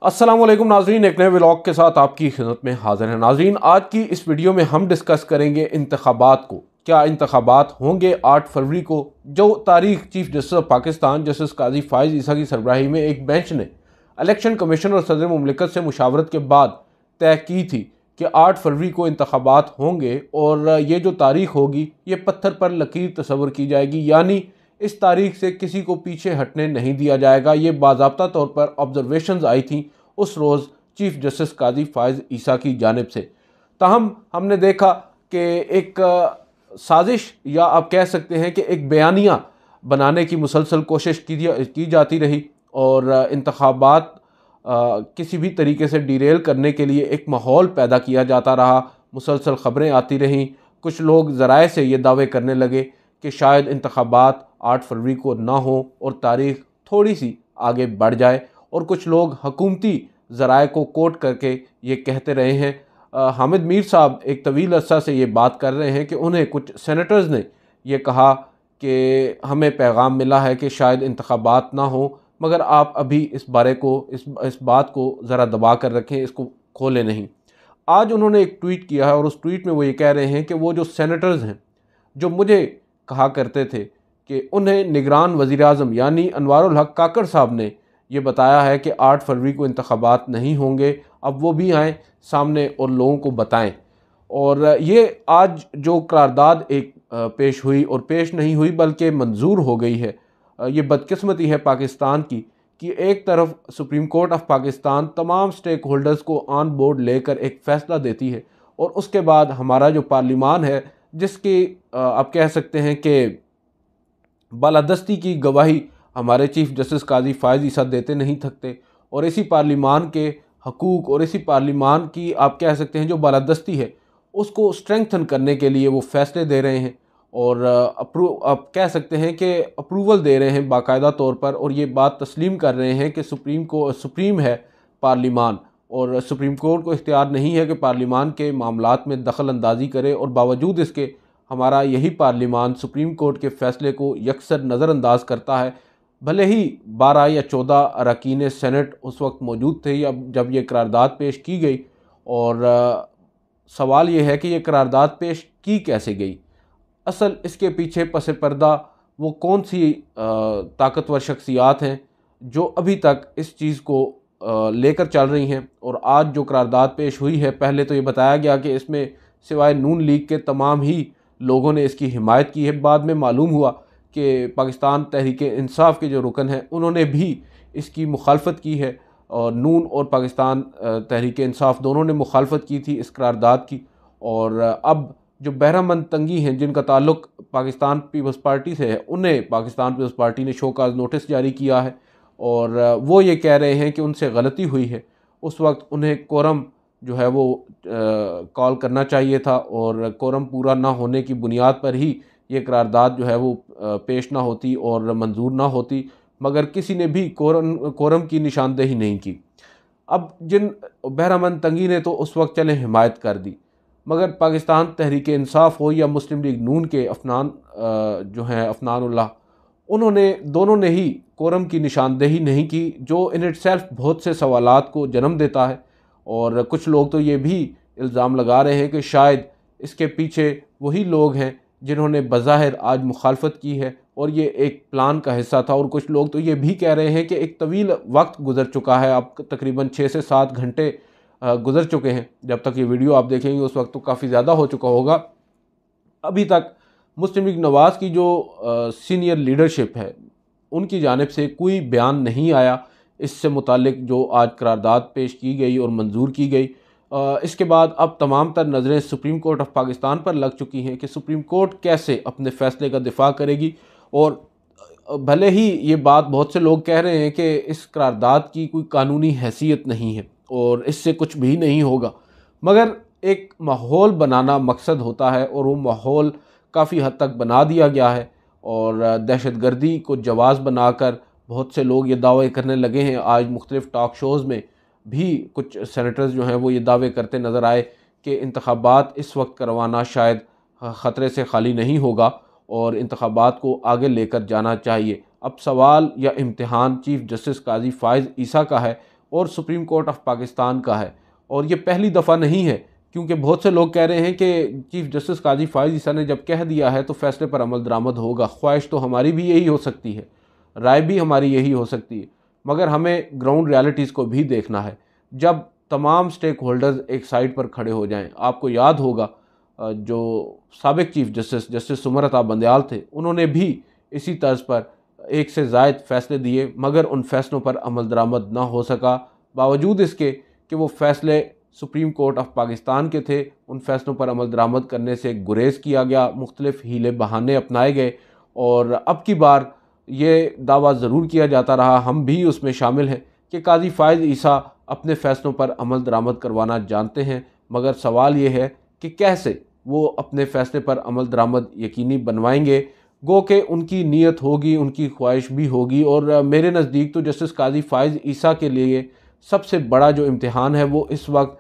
अस्सलाम वालेकुम नाजरीन, एक नए व्लॉग के साथ आपकी खिदमत में हाजिर है। नाजरीन, आज की इस वीडियो में हम डिस्कस करेंगे इंतखाबात को। क्या इंतखाबात होंगे 8 फरवरी को? जो तारीख chief justice of Pakistan justice Qazi Faez Isa की सरबराही में एक बेंच ने इलेक्शन कमीशन और सदर मुमलिकत से मुशावरत के बाद तय की थी कि 8 फरवरी को इंतखाबात होंगे और ये जो तारीख होगी ये पत्थर पर लकीर तस्वर की जाएगी, यानी इस तारीख से किसी को पीछे हटने नहीं दिया जाएगा। ये बाज़ाब्ता तौर पर ऑब्जर्वेशंस आई थी उस रोज़ चीफ जस्टिस काजी फ़ाइज़ ईसा की जानिब से। ताहम हमने देखा कि एक साजिश या आप कह सकते हैं कि एक बयानिया बनाने की मुसलसल कोशिश की जाती रही और इंतखाबात किसी भी तरीके से डिरेल करने के लिए एक माहौल पैदा किया जाता रहा। मुसलसल ख़बरें आती रहीं। कुछ लोग ज़राए से ये दावे करने लगे कि शायद इंतखाबात 8 फरवरी को ना हो और तारीख़ थोड़ी सी आगे बढ़ जाए, और कुछ लोग हकूमती ज़राए को कोट करके ये कहते रहे हैं। हामिद मीर साहब एक तवील अरसा से ये बात कर रहे हैं कि उन्हें कुछ सेनेटर्स ने ये कहा कि हमें पैगाम मिला है कि शायद इंतखाबात ना हो, मगर आप अभी इस बारे को इस बात को ज़रा दबा कर रखें, इसको खोलें नहीं। आज उन्होंने एक ट्वीट किया है और उस ट्वीट में वो ये कह रहे हैं कि वो जो सेनेटर्स हैं जो मुझे कहा करते थे कि उन्हें निगरान वज़ीर-ए-आज़म यानी अनवारुल हक काकड़ साहब ने ये बताया है कि 8 फरवरी को इंतखाबात नहीं होंगे, अब वो भी आएँ सामने और लोगों को बताएं। और ये आज जो करारदाद एक पेश हुई और पेश नहीं हुई बल्कि मंजूर हो गई है, ये बदकिस्मती है पाकिस्तान की कि एक तरफ सुप्रीम कोर्ट ऑफ पाकिस्तान तमाम स्टेक होल्डर्स को ऑन बोर्ड लेकर एक फ़ैसला देती है और उसके बाद हमारा जो पार्लिमान है, जिसकी आप कह सकते हैं कि बालादस्ती की गवाही हमारे चीफ जस्टिस काजी फ़ाइज़ ईसा देते नहीं थकते, और इसी पार्लिमान के हकूक़ और इसी पार्लिमान की आप कह सकते हैं जो बालादस्ती है उसको स्ट्रेंथन करने के लिए वो फ़ैसले दे रहे हैं और आप कह सकते हैं कि अप्रूवल दे रहे हैं बाकायदा तौर पर, और ये बात तस्लीम कर रहे हैं कि सुप्रीम है पार्लिमान और सुप्रीम कोर्ट को इख्तियार नहीं है कि पार्लिमान के मामलात में दखल अंदाज़ी करे, और बावजूद इसके हमारा यही पार्लिमान सुप्रीम कोर्ट के फ़ैसले को यकसर नज़रअंदाज करता है। भले ही 12 या 14 अरकान सेनेट उस वक्त मौजूद थे जब ये करारदाद पेश की गई, और सवाल ये है कि ये करारदाद पेश की कैसे गई। असल इसके पीछे पस पर्दा वो कौन सी ताकतवर शख्सियात हैं जो अभी तक इस चीज़ को लेकर चल रही हैं। और आज जो करारदाद पेश हुई है, पहले तो ये बताया गया कि इसमें सिवाय नून लीग के तमाम ही लोगों ने इसकी हिमायत की है। बाद में मालूम हुआ कि पाकिस्तान तहरीक इंसाफ के जो रुकन हैं उन्होंने भी इसकी मुखालफत की है, और नून और पाकिस्तान तहरीक इंसाफ दोनों ने मुखालफत की थी इस करारदाद की। और अब जो बहरामंद तंगी हैं जिनका ताल्लुक़ पाकिस्तान पीपल्स पार्टी से है, उन्हें पाकिस्तान पीपल्स पार्टी ने शोकाज नोटिस जारी किया है और वो ये कह रहे हैं कि उनसे गलती हुई है। उस वक्त उन्हें कोरम जो है वो कॉल करना चाहिए था, और कोरम पूरा ना होने की बुनियाद पर ही ये करारदाद जो है वो पेश ना होती और मंजूर ना होती, मगर किसी ने भी कोरम की निशानदेही नहीं की। अब जिन बहरामंद तंगी ने तो उस वक्त चले हिमायत कर दी, मगर पाकिस्तान तहरीक इंसाफ हो या मुस्लिम लीग नून के अफनान जो हैं अफनानुल्लाह, उन्होंने दोनों ने ही कोरम की निशानदेही नहीं की, जो इन इटसेल्फ बहुत से सवालात को जन्म देता है। और कुछ लोग तो ये भी इल्ज़ाम लगा रहे हैं कि शायद इसके पीछे वही लोग हैं जिन्होंने बज़ाहिर आज मुखालफत की है और ये एक प्लान का हिस्सा था। और कुछ लोग तो ये भी कह रहे हैं कि एक तवील वक्त गुजर चुका है, अब तकरीबन 6 से 7 घंटे गुजर चुके हैं। जब तक ये वीडियो आप देखेंगे उस वक्त तो काफ़ी ज़्यादा हो चुका होगा। अभी तक मुस्लिम लीग नवाज़ की जो सीनियर लीडरशिप है उनकी जानिब से कोई बयान नहीं आया इससे मुतालिक जो आज करारदाद पेश की गई और मंजूर की गई। इसके बाद अब तमाम तर नज़रें सुप्रीम कोर्ट ऑफ पाकिस्तान पर लग चुकी हैं कि सुप्रीम कोर्ट कैसे अपने फ़ैसले का दिफा करेगी। और भले ही ये बात बहुत से लोग कह रहे हैं कि इस करारदाद की कोई कानूनी हैसियत नहीं है और इससे कुछ भी नहीं होगा, मगर एक माहौल बनाना मकसद होता है और वो माहौल काफ़ी हद तक बना दिया गया है। और दहशतगर्दी को जवाज़ बनाकर बहुत से लोग ये दावे करने लगे हैं। आज मुख्तलिफ़ टॉक शोज़ में भी कुछ सेनेटर्स जो हैं वो ये दावे करते नज़र आए कि इंतखाबात इस वक्त करवाना शायद ख़तरे से खाली नहीं होगा और इंतखाबात को आगे लेकर जाना चाहिए। अब सवाल या इम्तिहान चीफ जस्टिस काजी फ़ाइज़ ईसा का है और सुप्रीम कोर्ट ऑफ पाकिस्तान का है। और ये पहली दफ़ा नहीं है, क्योंकि बहुत से लोग कह रहे हैं कि चीफ़ जस्टिस काजी फ़ाइज़ ईसा ने जब कह दिया है तो फैसले पर अमल दरामद होगा। ख्वाहिश तो हमारी भी यही हो सकती है, राय भी हमारी यही हो सकती है, मगर हमें ग्राउंड रियलिटीज़ को भी देखना है। जब तमाम स्टेक होल्डर्स एक साइड पर खड़े हो जाएं, आपको याद होगा जो साबिक चीफ जस्टिस सुमरता बंदयाल थे, उन्होंने भी इसी तर्ज पर एक से ज़ायद फ़ैसले दिए, मगर उन फैसलों पर अमल दरामद ना हो सका। बावजूद इसके कि वो फ़ैसले सुप्रीम कोर्ट ऑफ पाकिस्तान के थे, उन फैसलों पर अमल दरामद करने से गुरेज़ किया गया, मुख्तलिफ़ हीले बहाने अपनाए गए। और अब की बार ये दावा ज़रूर किया जाता रहा, हम भी उसमें शामिल हैं, कि काजी फ़ाइज़ ईसा अपने फ़ैसलों पर अमल दरामद करवाना जानते हैं, मगर सवाल ये है कि कैसे वो अपने फ़ैसले पर अमल दरामद यकीनी बनवाएंगे। गो के उनकी नीयत होगी, उनकी ख्वाहिश भी होगी। और मेरे नज़दीक तो जस्टिस काजी फ़ाइज़ ईसा के लिए सबसे बड़ा जो इम्तिहान है वो इस वक्त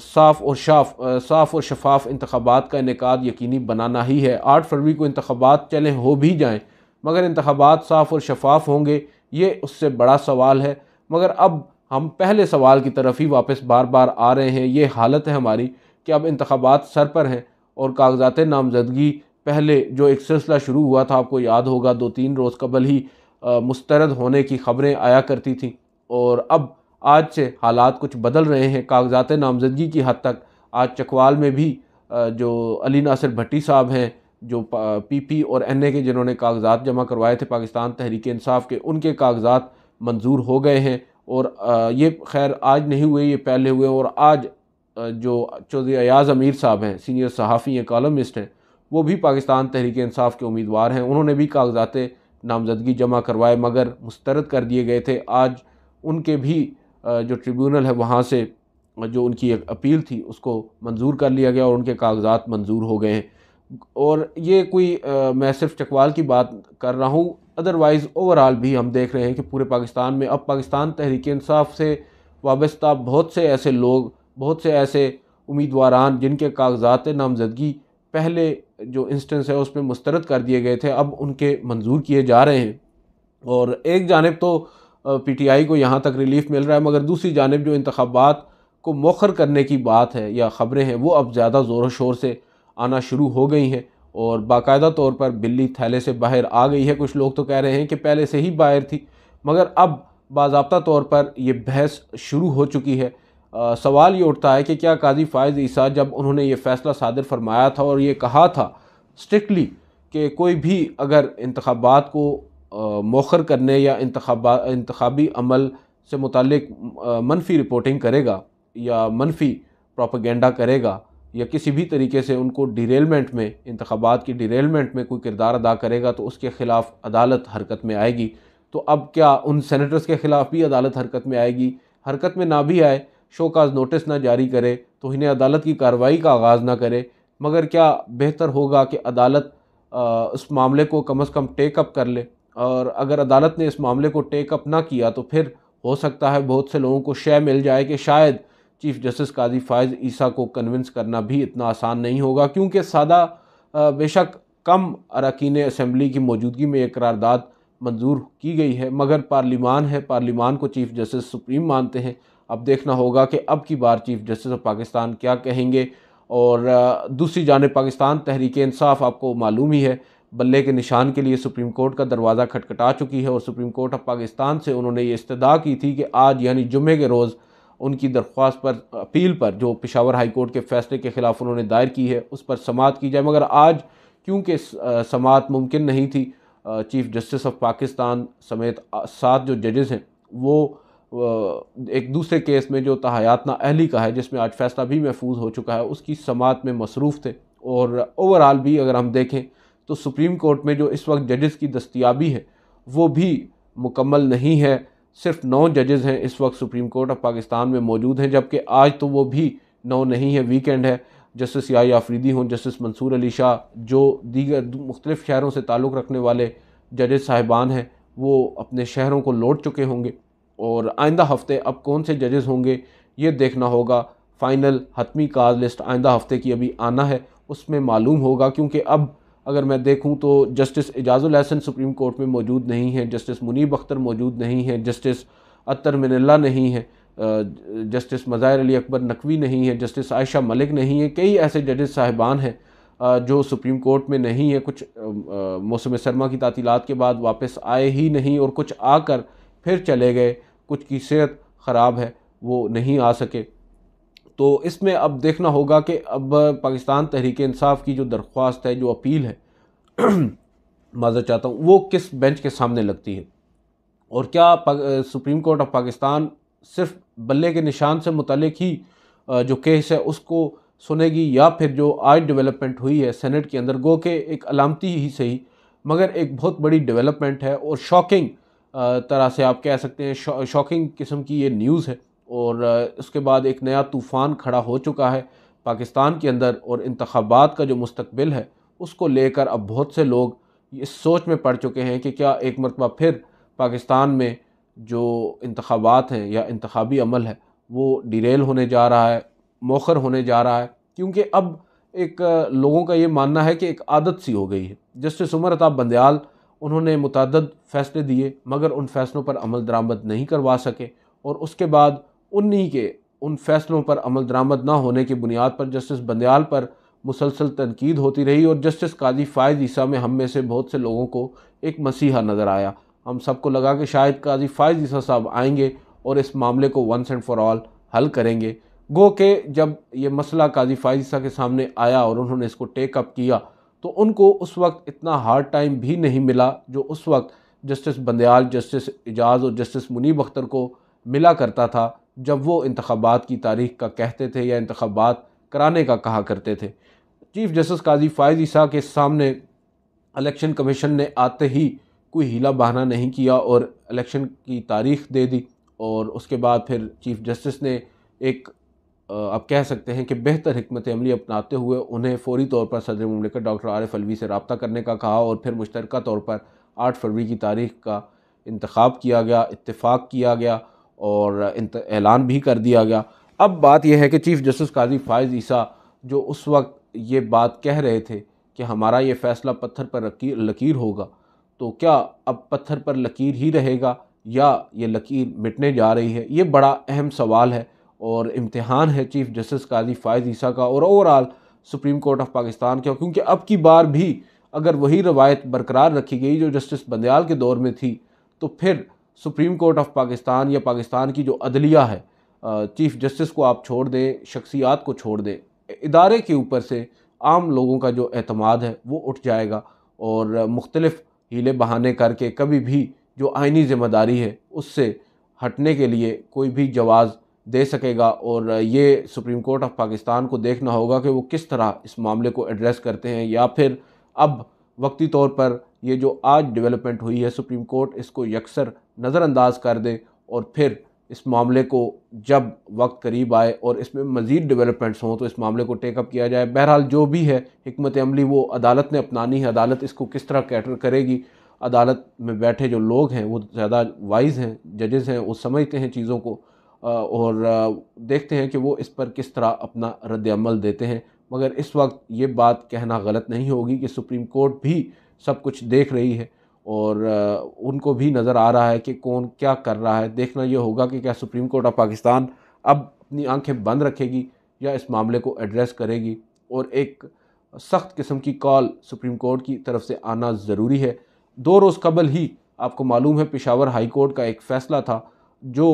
साफ़ और शफाफ इंतखाबात का इनेकाद यकीनी बनाना ही है। 8 फरवरी को इंतखाबात चलें हो भी जाएँ, मगर इंतखाबात साफ़ और शफाफ होंगे, ये उससे बड़ा सवाल है। मगर अब हम पहले सवाल की तरफ ही वापस बार बार आ रहे हैं। ये हालत है हमारी कि अब इंतखाबात सर पर हैं और कागजात नामजदगी पहले जो एक सिलसिला शुरू हुआ था, आपको याद होगा 2-3 रोज़ कबल ही मुस्तरद होने की ख़बरें आया करती थीं, और अब आज से हालात कुछ बदल रहे हैं कागजात नामजदगी की हद तक। आज चकवाल में भी जो अली नासिर भट्टी साहब हैं, जो PP और NA के जिन्होंने कागजात जमा करवाए थे पाकिस्तान तहरीक इंसाफ के, उनके कागजात मंजूर हो गए हैं। और ये खैर आज नहीं हुए, ये पहले हुए। और आज जो चौधरी अयाज अमीर साहब हैं, सीनियर सहाफ़ी हैं, कॉलमिस्ट हैं, वो भी पाकिस्तान तहरीक इंसाफ के उम्मीदवार हैं। उन्होंने भी कागजात नामजदगी जमा करवाए, मगर मुस्तरद कर दिए गए थे। आज उनके भी जो ट्रिब्यूनल है वहाँ से जो उनकी एक अपील थी उसको मंजूर कर लिया गया और उनके कागजात मंजूर हो गए हैं। और ये कोई मैं सिर्फ चकवाल की बात कर रहा हूँ, अदरवाइज़ ओवरऑल भी हम देख रहे हैं कि पूरे पाकिस्तान में अब पाकिस्तान तहरीक इंसाफ से वाबस्ता बहुत से ऐसे लोग, बहुत से ऐसे उम्मीदवारान जिनके कागजात नामजदगी पहले जो इंस्टेंस है उसमें मुस्तरद कर दिए गए थे, अब उनके मंजूर किए जा रहे हैं। और एक जानिब तो PTI को यहाँ तक रिलीफ मिल रहा है, मगर दूसरी जानिब जो इंतखाबात को मौखर करने की बात है या ख़बरें हैं, वो अब ज़्यादा ज़ोर शोर से आना शुरू हो गई हैं और बाकायदा तौर पर बिल्ली थैले से बाहर आ गई है। कुछ लोग तो कह रहे हैं कि पहले से ही बाहर थी, मगर अब बाज़ाब्ता तौर पर यह बहस शुरू हो चुकी है। सवाल ये उठता है कि क्या काजी फ़ाइज़ ईसा जब उन्होंने ये फ़ैसला सादिर फरमाया था और ये कहा था स्ट्रिक्टली कि कोई भी अगर इंतखाबात को मौखर करने या इंतखाबी अमल से मुतालिक मनफी रिपोर्टिंग करेगा या मनफी प्रोपेगेंडा करेगा या किसी भी तरीके से उनको डिरेलमेंट में, इंतखाबात की डिरेलमेंट में कोई किरदार अदा करेगा, तो उसके ख़िलाफ़ अदालत हरकत में आएगी। तो अब क्या उन सेनेटर्स के ख़िलाफ़ भी अदालत हरकत में आएगी? हरकत में ना भी आए, शोकाज नोटिस ना जारी करे, तो इन्हें अदालत की कार्रवाई का आगाज़ ना करे, मगर क्या बेहतर होगा कि अदालत उस मामले को कम अज़ कम टेकअप कर ले। और अगर अदालत ने इस मामले को टेकअप ना किया तो फिर हो सकता है बहुत से लोगों को शय मिल जाए कि शायद चीफ़ जस्टिस काजी फ़ाइज़ ईसा को कन्विंस करना भी इतना आसान नहीं होगा, क्योंकि सादा बेशक कम अरकान असम्बली की मौजूदगी में एक करारदाद मंजूर की गई है, मगर पार्लिमान है, पार्लिमान को चीफ़ जस्टिस सुप्रीम मानते हैं। अब देखना होगा कि अब की बार चीफ़ जस्टिस ऑफ पाकिस्तान क्या कहेंगे। और दूसरी जानिब पाकिस्तान तहरीक इंसाफ, आपको मालूम ही है, बल्ले के निशान के लिए सुप्रीम कोर्ट का दरवाज़ा खटखटा चुकी है और सुप्रीम कोर्ट ऑफ पाकिस्तान से उन्होंने ये इस्तदा की थी कि आज यानी जुम्मे के रोज़ उनकी दरख्वास्त पर, अपील पर, जो पेशावर हाई कोर्ट के फ़ैसले के ख़िलाफ़ उन्होंने दायर की है, उस पर समाअत की जाए। मगर आज क्योंकि समाअत मुमकिन नहीं थी, चीफ़ जस्टिस ऑफ पाकिस्तान समेत 7 जो जजेस हैं वो एक दूसरे केस में जो तहयात नाअहली का है, जिसमें आज फ़ैसला भी महफूज हो चुका है, उसकी समाअत में मसरूफ़ थे। और ओवरऑल भी अगर हम देखें तो सुप्रीम कोर्ट में जो इस वक्त जजेस की दस्तियाबी है वो भी मुकम्मल नहीं है। सिर्फ 9 जजेस हैं इस वक्त सुप्रीम कोर्ट ऑफ पाकिस्तान में मौजूद हैं, जबकि आज तो वो भी 9 नहीं है, वीकेंड है। जस्टिस याह्या अफरीदी हों, जस्टिस मंसूर अली शाह, जो दीगर मुख्तलिफ़ शहरों से ताल्लुक़ रखने वाले जजेस साहिबान हैं, वो अपने शहरों को लौट चुके होंगे। और आइंदा हफ्ते अब कौन से जजेस होंगे ये देखना होगा। फ़ाइनल हतमी काज लिस्ट आइंदा हफ्ते की अभी आना है, उसमें मालूम होगा। क्योंकि अब अगर मैं देखूं तो justice Ejazul Hasan supreme court में मौजूद नहीं है, जस्टिस मुनीब अख्तर मौजूद नहीं है, जस्टिस अत्तर मिनल्ला नहीं है, जस्टिस मज़ाहिर अली अकबर नकवी नहीं है, जस्टिस आयशा मलिक नहीं है, कई ऐसे जजेस साहिबान हैं जो सुप्रीम कोर्ट में नहीं है। कुछ मौसम सरमा की तातीलात के बाद वापस आए ही नहीं और कुछ आकर फिर चले गए, कुछ की सेहत ख़राब है वो नहीं आ सके। तो इसमें अब देखना होगा कि अब पाकिस्तान तहरीक इंसाफ की जो दरख्वास्त है, जो अपील है माज़रत चाहता हूँ, वो किस बेंच के सामने लगती है और क्या सुप्रीम कोर्ट ऑफ पाकिस्तान सिर्फ बल्ले के निशान से मुतल्लिक ही जो केस है उसको सुनेगी, या फिर जो आज डेवलपमेंट हुई है सेनेट के अंदर, गो के एक अलामती ही सही मगर एक बहुत बड़ी डेवलपमेंट है और शॉकिंग तरह से आप कह सकते हैं, शॉकिंग किस्म की ये न्यूज़ है। और उसके बाद एक नया तूफ़ान खड़ा हो चुका है पाकिस्तान के अंदर और इंतखाबात का जो मुस्तकबिल है उसको लेकर अब बहुत से लोग इस सोच में पड़ चुके हैं कि क्या एक मरतबा फिर पाकिस्तान में जो इंतखाबात हैं या इंतखाबी अमल है वो डिरेल होने जा रहा है, मौखर होने जा रहा है। क्योंकि अब एक लोगों का ये मानना है कि एक आदत सी हो गई है। जस्टिस उमर अता बंदयाल, उन्होंने मुतअद्दिद फ़ैसले दिए मगर उन फ़ैसलों पर अमल दरामद नहीं करवा सके और उसके बाद उन्हीं के उन फ़ैसलों पर अमल दरामद ना होने की बुनियाद पर जस्टिस बंदयाल पर मुसलसल तनकीद होती रही और जस्टिस काजी फ़ायज़ ईसा में हम में से बहुत से लोगों को एक मसीहा नज़र आया। हम सबको लगा कि शायद काजी फ़ायज़ ईसा साहब आएंगे और इस मामले को वंस एंड फॉर ऑल हल करेंगे। गो के जब ये मसला काजी फ़ायज़ ईसा के सामने आया और उन्होंने इसको टेक अप किया तो उनको उस वक्त इतना हार्ड टाइम भी नहीं मिला जो उस वक्त जस्टिस बंदयाल, जस्टिस एजाज़ और जस्टिस मुनीब अख्तर को मिला करता था जब वो इंतखाबात की तारीख का कहते थे या इंतखाबात कराने का कहा करते थे। चीफ़ जस्टिस काजी फ़ायज़ ईसा के सामने इलेक्शन कमीशन ने आते ही कोई हीला बहाना नहीं किया और इलेक्शन की तारीख दे दी और उसके बाद फिर चीफ़ जस्टिस ने एक आप कह सकते हैं कि बेहतर हिकमत अमली अपनाते हुए उन्हें फ़ौरी तौर पर सदर मुमलिकत डॉक्टर आरिफ अलवी से रब्ता करने का कहा और फिर मुश्तरका तौर पर 8 फरवरी की तारीख का इंतखाब किया गया, इत्तेफाक किया गया और ऐलान भी कर दिया गया। अब बात यह है कि चीफ़ जस्टिस काजी फ़ायज़ ईसा जो उस वक्त ये बात कह रहे थे कि हमारा ये फ़ैसला पत्थर पर लकीर होगा, तो क्या अब पत्थर पर लकीर ही रहेगा या ये लकीर मिटने जा रही है? ये बड़ा अहम सवाल है और इम्तिहान है चीफ़ जस्टिस काजी फ़ायज़ ईसा का और overall supreme court of Pakistan का। क्योंकि अब की बार भी अगर वही रवायत बरकरार रखी गई जो जस्टिस बंदयाल के दौर में थी तो फिर सुप्रीम कोर्ट ऑफ पाकिस्तान या पाकिस्तान की जो अदलिया है, चीफ़ जस्टिस को आप छोड़ दें, शख्सियात को छोड़ दें, इदारे के ऊपर से आम लोगों का जो एतमाद है वो उठ जाएगा और मुख्तलिफ़ हीले बहाने करके कभी भी जो आइनी ज़िम्मेदारी है उससे हटने के लिए कोई भी जवाज़ दे सकेगा। और ये सुप्रीम कोर्ट ऑफ पाकिस्तान को देखना होगा कि वो किस तरह इस मामले को एड्रेस करते हैं या फिर अब वक्ती तौर पर ये जो आज डेवलपमेंट हुई है सुप्रीम कोर्ट इसको यकसर नज़रअंदाज कर दे और फिर इस मामले को जब वक्त करीब आए और इसमें मज़ीद डेवलपमेंट्स हों तो इस मामले को टेकअप किया जाए। बहरहाल जो भी है हिकमत अमली वो अदालत ने अपनानी है, अदालत इसको किस तरह कैटर करेगी। अदालत में बैठे जो लोग हैं वो ज़्यादा वाइज हैं, जजेस हैं, वो समझते हैं चीज़ों को और देखते हैं कि वो इस पर किस तरह अपना रद्द अमल देते हैं। मगर इस वक्त ये बात कहना गलत नहीं होगी कि सुप्रीम कोर्ट भी सब कुछ देख रही है और उनको भी नज़र आ रहा है कि कौन क्या कर रहा है। देखना ये होगा कि क्या सुप्रीम कोर्ट ऑफ पाकिस्तान अब अपनी आंखें बंद रखेगी या इस मामले को एड्रेस करेगी। और एक सख्त किस्म की कॉल सुप्रीम कोर्ट की तरफ से आना ज़रूरी है। 2 रोज़ कबल ही आपको मालूम है पेशावर हाई कोर्ट का एक फ़ैसला था जो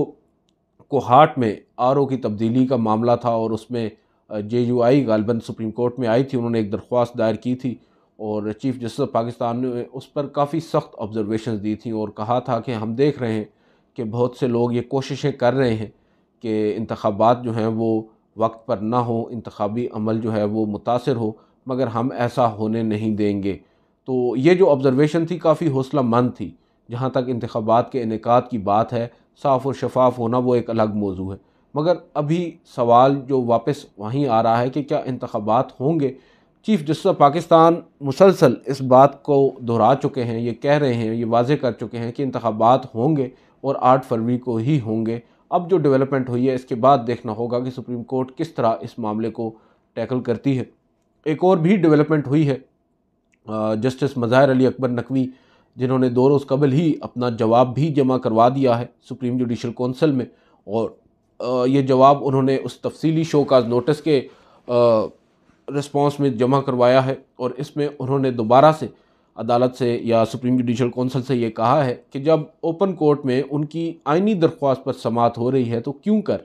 कोहाट में आरओ की तब्दीली का मामला था और उसमें JUI गालिबन सुप्रीम कोर्ट में आई थी, उन्होंने एक दरख्वास्त दायर की थी और चीफ़ जस्टिस ऑफ पाकिस्तान ने उस पर काफ़ी सख्त ऑब्जर्वेशंस दी थी और कहा था कि हम देख रहे हैं कि बहुत से लोग ये कोशिशें कर रहे हैं कि इंतखाबात जो हैं वो वक्त पर ना हो, इंतखाबी अमल जो है वो मुतासर हो, मगर हम ऐसा होने नहीं देंगे। तो ये जो ऑब्जर्वेशन थी काफ़ी हौसलामंद थी। जहाँ तक इंतखाबात के इनेकाद की बात है, साफ़ और शफाफ होना वो एक अलग मौजू है, मगर अभी सवाल जो वापस वहीं आ रहा है कि क्या इंतखाबात होंगे। चीफ़ जस्टिस ऑफ पाकिस्तान मुसलसल इस बात को दोहरा चुके हैं, ये कह रहे हैं, ये वाज़े कर चुके हैं कि इंतखाबात होंगे और 8 फरवरी को ही होंगे। अब जो डेवलपमेंट हुई है इसके बाद देखना होगा कि सुप्रीम कोर्ट किस तरह इस मामले को टैकल करती है। एक और भी डेवलपमेंट हुई है, जस्टिस मज़ाहिर अली अकबर नकवी जिन्होंने 2 रोज़ कबल ही अपना जवाब भी जमा करवा दिया है सुप्रीम जुडिशल कौंसिल में। और ये जवाब उन्होंने उस तफसीली शोकाज नोटिस के रिस्पॉन्स में जमा करवाया है। और इसमें उन्होंने दोबारा से अदालत से या सुप्रीम जुडिशल कौंसिल से ये कहा है कि जब ओपन कोर्ट में उनकी आइनी दरख्वास्त पर समाअत हो रही है तो क्यों कर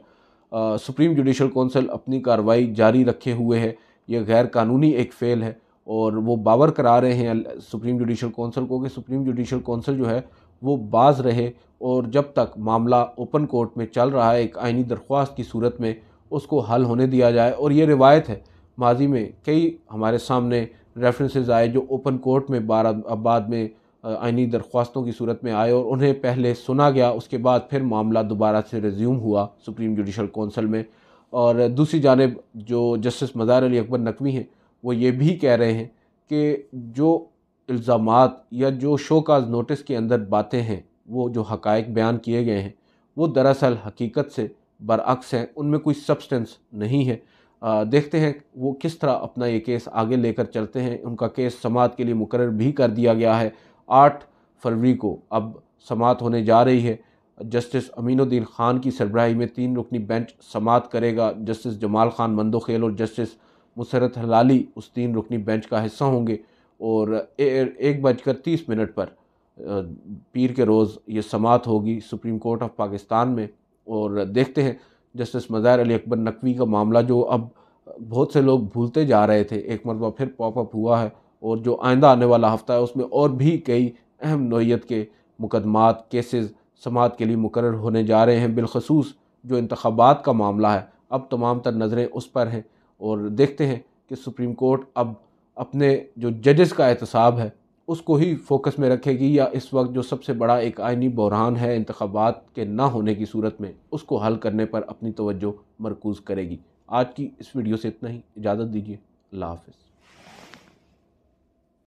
सुप्रीम जुडिशल कौंसिल अपनी कार्रवाई जारी रखे हुए है। ये गैर कानूनी एक फ़ेल है। और वो बावर करा रहे हैं सुप्रीम जुडिशल कौंसिल को कि सुप्रीम जुडिशल कौंसिल जो है वो बाज रहे और जब तक मामला ओपन कोर्ट में चल रहा है एक आइनी दरख्वास्त की सूरत में उसको हल होने दिया जाए। और ये रिवायत है, माजी में कई हमारे सामने रेफरेंसेस आए जो ओपन कोर्ट में बाद में आइनी दरख्वास्तों की सूरत में आए और उन्हें पहले सुना गया, उसके बाद फिर मामला दोबारा से रिज्यूम हुआ सुप्रीम जुडिशल कौंसिल में। और दूसरी जानिब जो जस्टिस मज़ार अली अकबर नकवी हैं वो ये भी कह रहे हैं कि जो इल्ज़ामात या जो शोकाज नोटिस के अंदर बातें हैं, वो जो हक़ाइक़ बयान किए गए हैं वो दरअसल हकीकत से बरअक्स हैं, उनमें कोई सब्सटेंस नहीं है। देखते हैं वो किस तरह अपना ये केस आगे लेकर चलते हैं। उनका केस समाअत के लिए मुकर्रर भी कर दिया गया है। 8 फरवरी को अब समाअत होने जा रही है। जस्टिस अमीनुद्दीन ख़ान की सरबराही में 3 रुकनी बेंच समाअत करेगा। जस्टिस जमाल ख़ान मंदोखेल और जस्टिस मुसरत हलाली उस 3 रुकनी बेंच का हिस्सा होंगे। और 1:30 पर पीर के रोज़ ये समाअत होगी सुप्रीम कोर्ट ऑफ पाकिस्तान में। और देखते हैं जस्टिस मज़ार अली अकबर नकवी का मामला जो अब बहुत से लोग भूलते जा रहे थे, एक मरतबा फिर पॉपअप हुआ है। और जो आइंदा आने वाला हफ़्ता है उसमें और भी कई अहम नौइयत के मुकदमात केसेस समाअत के लिए मुकर्रर होने जा रहे हैं। बिलखसूस जो इंतखाबात का मामला है अब तमाम तर नज़रें उस पर हैं। और देखते हैं कि सुप्रीम कोर्ट अब अपने जो जजेस का एहतसाब है उसको ही फोकस में रखेगी या इस वक्त जो सबसे बड़ा एक आइनी बहरान है इंतखाबात के ना होने की सूरत में उसको हल करने पर अपनी तवज्जो मरकूज़ करेगी। आज की इस वीडियो से इतना ही, इजाज़त दीजिए। अल्लाह हाफ़िज़।